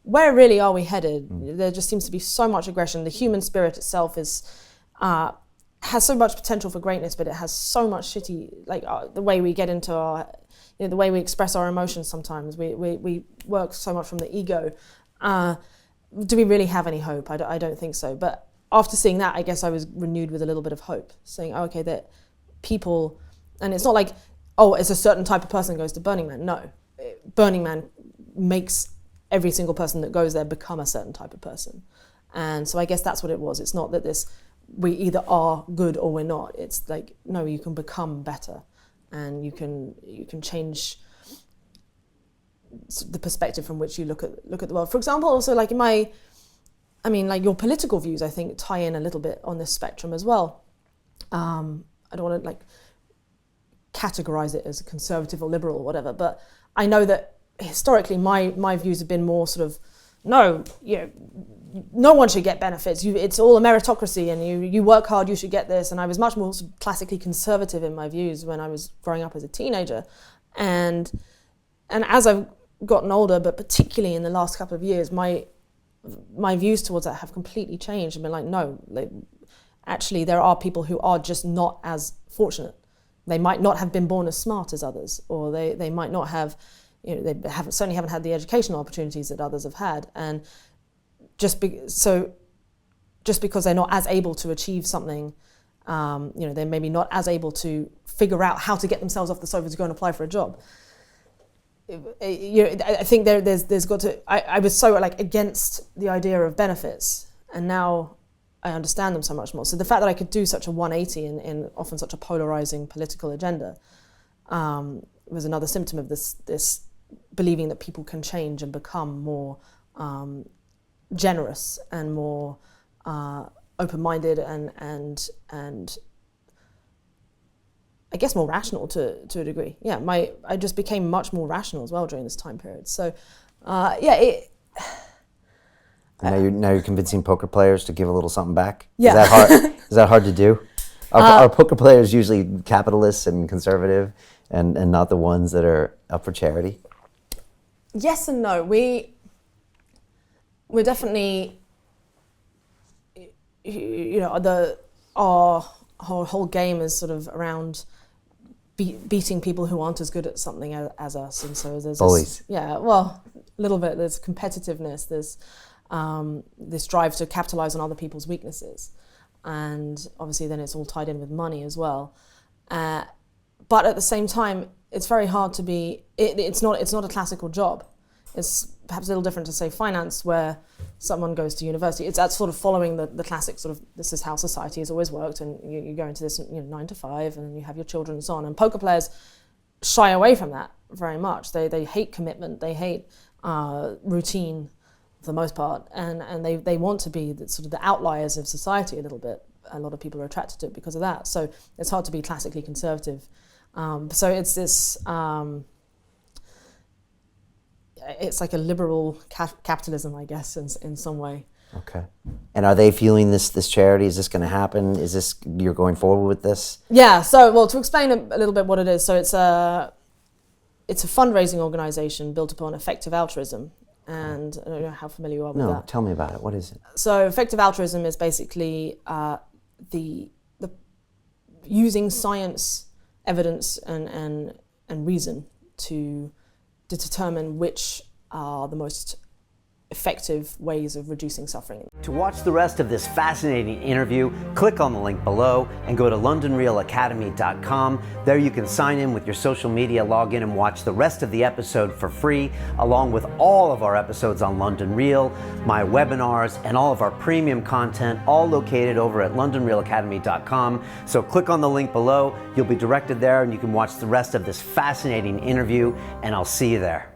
where really are we headed? There just seems to be so much aggression. The human spirit itself has so much potential for greatness, but it has so much shitty, like the way we get into our, the way we express our emotions sometimes. We work so much from the ego. Do we really have any hope? I don't think so. But after seeing that, I guess I was renewed with a little bit of hope, saying, oh, okay, that people, and it's not like, oh, it's a certain type of person goes to Burning Man. No, Burning Man makes every single person that goes there become a certain type of person. And so I guess that's what it was. It's not that we either are good or we're not. It's like, no, you can become better, and you can change the perspective from which you look at the world. For example, also like like your political views, I think, tie in a little bit on this spectrum as well. I don't want to like categorize it as conservative or liberal or whatever, but I know that historically my views have been more sort of, no one should get benefits. It's all a meritocracy, and you work hard, you should get this. And I was much more sort of classically conservative in my views when I was growing up as a teenager, and as I've gotten older, but particularly in the last couple of years, my views towards that have completely changed. I've been like, no, actually there are people who are just not as fortunate. They might not have been born as smart as others, or they might not have, certainly haven't had the educational opportunities that others have had. And just because they're not as able to achieve something, they're maybe not as able to figure out how to get themselves off the sofa to go and apply for a job. I think there's got to. I was so like against the idea of benefits, and now I understand them so much more. So the fact that I could do such a 180 in often such a polarizing political agenda was another symptom of this believing that people can change and become more generous and more open-minded and I guess more rational to a degree. Yeah, I just became much more rational as well during this time period. So, Now you're convincing poker players to give a little something back? Yeah. Is that hard? Is that hard to do? Are poker players usually capitalists and conservative and not the ones that are up for charity? Yes and no. We're definitely, our whole game is sort of around beating people who aren't as good at something as us, and so there's bullies. A little bit. There's competitiveness. There's this drive to capitalize on other people's weaknesses, and obviously then it's all tied in with money as well. But at the same time, it's very hard to be. It's not a classical job. It's perhaps a little different to say finance, where someone goes to university. It's that sort of following the classic sort of, this is how society has always worked, and you go into this 9 to 5, and you have your children and so on. And poker players shy away from that very much. They hate commitment. They hate routine for the most part, and they want to be the outliers of society a little bit. A lot of people are attracted to it because of that. So it's hard to be classically conservative. So it's this. It's like a liberal capitalism, I guess, in some way. Okay. And are they fueling this charity? Is this going to happen? Is this, you're going forward with this? Yeah. So, well, to explain a little bit what it is. So it's a fundraising organization built upon effective altruism. And I don't know how familiar you are with that. No, tell me about it. What is it? So effective altruism is basically the using science, evidence, and reason to determine which are the most effective ways of reducing suffering. To watch the rest of this fascinating interview, click on the link below and go to londonrealacademy.com. There you can sign in with your social media, log in and watch the rest of the episode for free, along with all of our episodes on London Real, my webinars, and all of our premium content, all located over at londonrealacademy.com. So click on the link below, you'll be directed there and you can watch the rest of this fascinating interview, and I'll see you there.